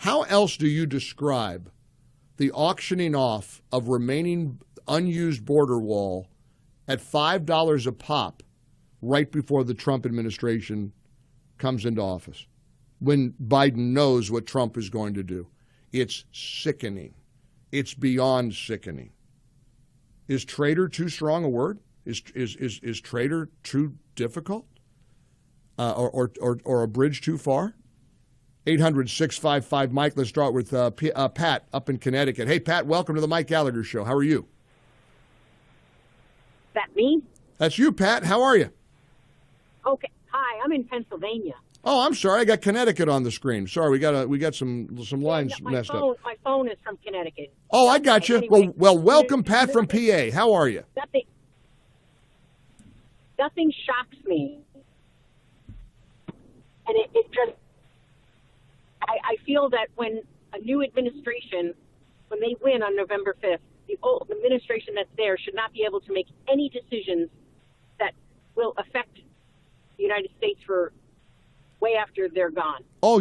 How else do you describe the auctioning off of remaining unused border wall at $5 a pop right before the Trump administration comes into office, when Biden knows what Trump is going to do? It's sickening. It's beyond sickening. Is traitor too strong a word? Is traitor too difficult? Or a bridge too far? 800-655-Mike. Let's start with Pat up in Connecticut. Hey, Pat, welcome to the Mike Gallagher Show. How are you? That me? That's you, Pat. How are you? Okay. Hi, I'm in Pennsylvania. Oh, I'm sorry. I got Connecticut on the screen. Sorry, we got some lines messed up. My phone is from Connecticut. Oh, I got you. Anyway, well, welcome, Pat from PA. How are you? Nothing shocks me, and it just. I feel that when a new administration, when they win on November 5th, the old administration that's there should not be able to make any decisions that will affect the United States for way after they're gone. Oh,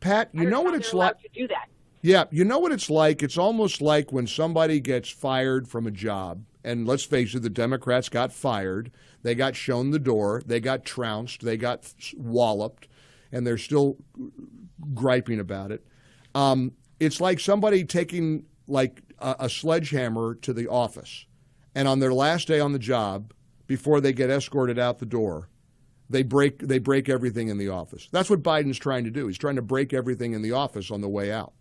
Pat, you know what it's like to do that. Yeah, you know what it's like? It's almost like when somebody gets fired from a job, and let's face it, the Democrats got fired, they got shown the door, they got trounced, they got walloped, and they're still griping about it. It's like somebody taking like a sledgehammer to the office, and on their last day on the job, before they get escorted out the door, they break everything in the office. That's what Biden's trying to do. He's trying to break everything in the office on the way out.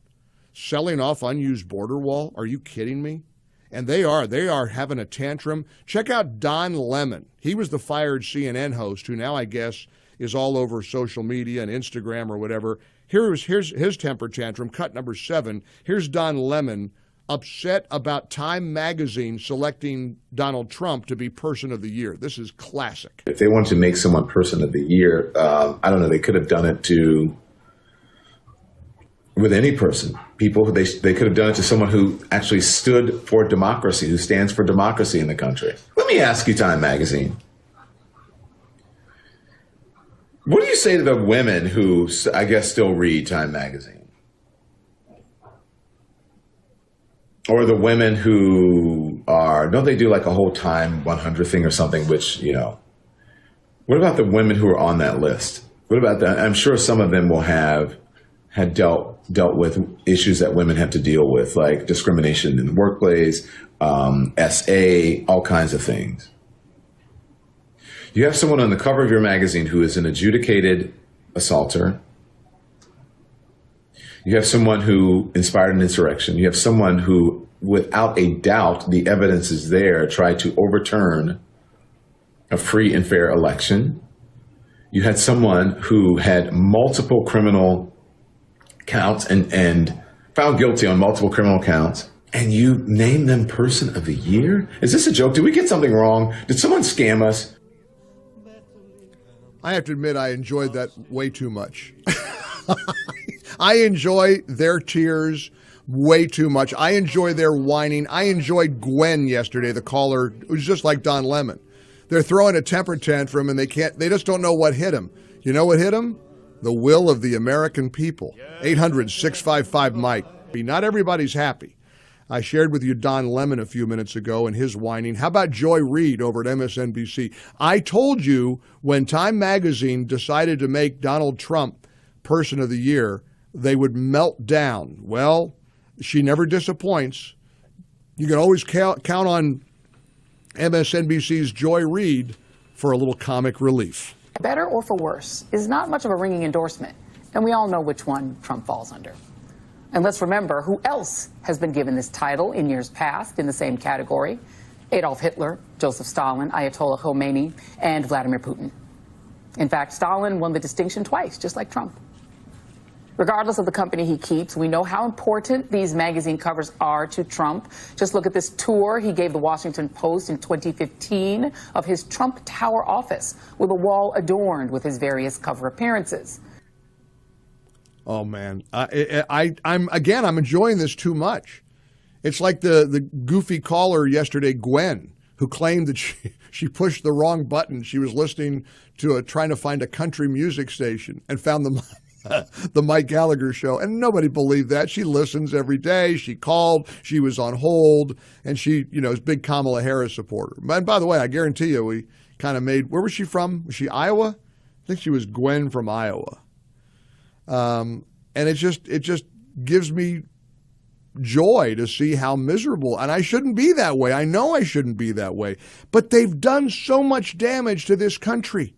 Selling off unused border wall? Are you kidding me? And they are having a tantrum. Check out Don Lemon. He was the fired CNN host who now I guess is all over social media and Instagram or whatever. Here's his temper tantrum, cut number 7. Here's Don Lemon upset about Time magazine selecting Donald Trump to be Person of the Year. This is classic. If they wanted to make someone Person of the Year, I don't know, they could have done it with any person. They could have done it to someone who actually stood for democracy, who stands for democracy in the country. Let me ask you, Time magazine. What do you say to the women who, I guess, still read Time magazine? Or the women who don't they do like a whole Time 100 thing or something, which, what about the women who are on that list? What about that? I'm sure some of them will had dealt with issues that women have to deal with, like discrimination in the workplace, SA, all kinds of things. You have someone on the cover of your magazine who is an adjudicated assaulter. You have someone who inspired an insurrection. You have someone who, without a doubt, the evidence is there, tried to overturn a free and fair election. You had someone who had multiple criminal counts and found guilty on multiple criminal counts, and you name them Person of the Year? Is this a joke? Did we get something wrong? Did someone scam us? I have to admit I enjoyed that way too much. I enjoy their tears way too much. I enjoy their whining. I enjoyed Gwen yesterday, the caller, who's just like Don Lemon. They're throwing a temper tantrum and they just don't know what hit them. You know what hit them? The will of the American people. 800-655-Mike. Not everybody's happy. I shared with you Don Lemon a few minutes ago and his whining. How about Joy Reid over at MSNBC? I told you when Time magazine decided to make Donald Trump Person of the Year, they would melt down. Well, she never disappoints. You can always count on MSNBC's Joy Reid for a little comic relief. Better or for worse is not much of a ringing endorsement, and we all know which one Trump falls under. And let's remember who else has been given this title in years past in the same category: Adolf Hitler, Joseph Stalin, Ayatollah Khomeini, and Vladimir Putin. In fact, Stalin won the distinction twice, just like Trump. Regardless of the company he keeps, we know how important these magazine covers are to Trump. Just look at this tour he gave the Washington Post in 2015 of his Trump Tower office, with a wall adorned with his various cover appearances. Oh, man. I'm enjoying this too much. It's like the goofy caller yesterday, Gwen, who claimed that she pushed the wrong button. She was listening to trying to find a country music station and found the Mike Gallagher show, and nobody believed that. She listens every day. She called. She was on hold, and she, is a big Kamala Harris supporter. And by the way, I guarantee you, we kind of made. Where was she from? Was she Iowa? I think she was Gwen from Iowa. And it just gives me joy to see how miserable, and I shouldn't be that way. I know I shouldn't be that way, but they've done so much damage to this country.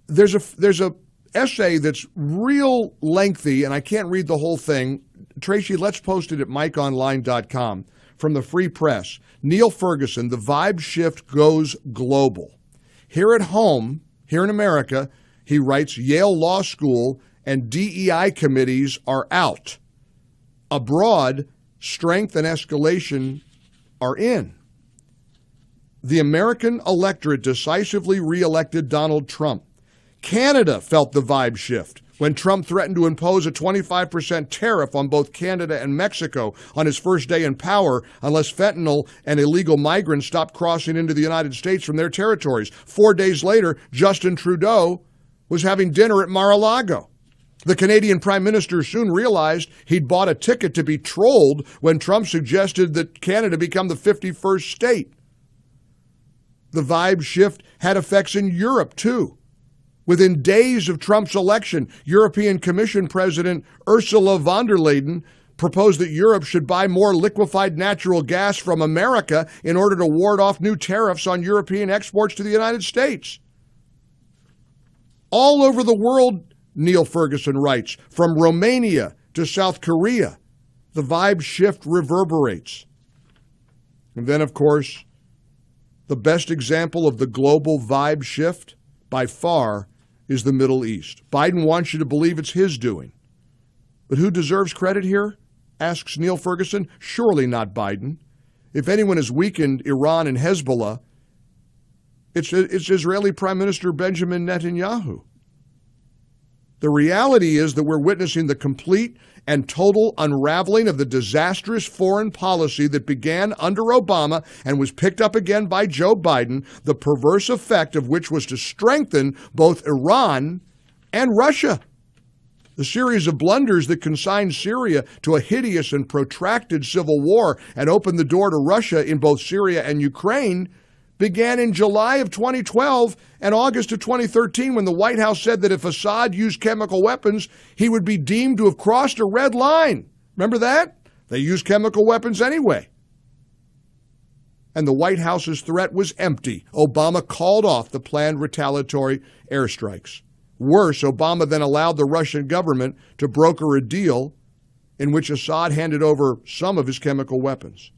There's a essay that's real lengthy, and I can't read the whole thing. Tracy, let's post it at mikeonline.com from the Free Press. Neil Ferguson, The Vibe Shift Goes Global. Here at home, here in America, he writes, Yale Law School and DEI committees are out. Abroad, strength and escalation are in. The American electorate decisively re-elected Donald Trump. Canada felt the vibe shift when Trump threatened to impose a 25% tariff on both Canada and Mexico on his first day in power unless fentanyl and illegal migrants stopped crossing into the United States from their territories. 4 days later, Justin Trudeau was having dinner at Mar-a-Lago. The Canadian Prime Minister soon realized he'd bought a ticket to be trolled when Trump suggested that Canada become the 51st state. The vibe shift had effects in Europe, too. Within days of Trump's election, European Commission President Ursula von der Leyen proposed that Europe should buy more liquefied natural gas from America in order to ward off new tariffs on European exports to the United States. All over the world, Neil Ferguson writes, from Romania to South Korea, the vibe shift reverberates. And then, of course, the best example of the global vibe shift, by far, is the Middle East. Biden wants you to believe it's his doing. But who deserves credit here? Asks Neil Ferguson. Surely not Biden. If anyone has weakened Iran and Hezbollah, it's Israeli Prime Minister Benjamin Netanyahu. The reality is that we're witnessing the complete and total unraveling of the disastrous foreign policy that began under Obama and was picked up again by Joe Biden, the perverse effect of which was to strengthen both Iran and Russia. The series of blunders that consigned Syria to a hideous and protracted civil war and opened the door to Russia in both Syria and Ukraine began in July of 2012 and August of 2013 when the White House said that if Assad used chemical weapons, he would be deemed to have crossed a red line. Remember that? They used chemical weapons anyway. And the White House's threat was empty. Obama called off the planned retaliatory airstrikes. Worse, Obama then allowed the Russian government to broker a deal in which Assad handed over some of his chemical weapons.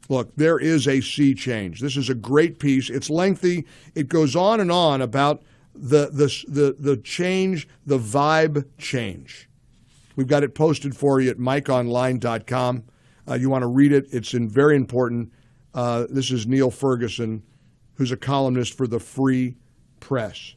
Look, there is a sea change. This is a great piece. It's lengthy. It goes on and on about the change, the vibe change. We've got it posted for you at mikeonline.com. You want to read it. It's very important. This is Neil Ferguson, who's a columnist for the Free Press.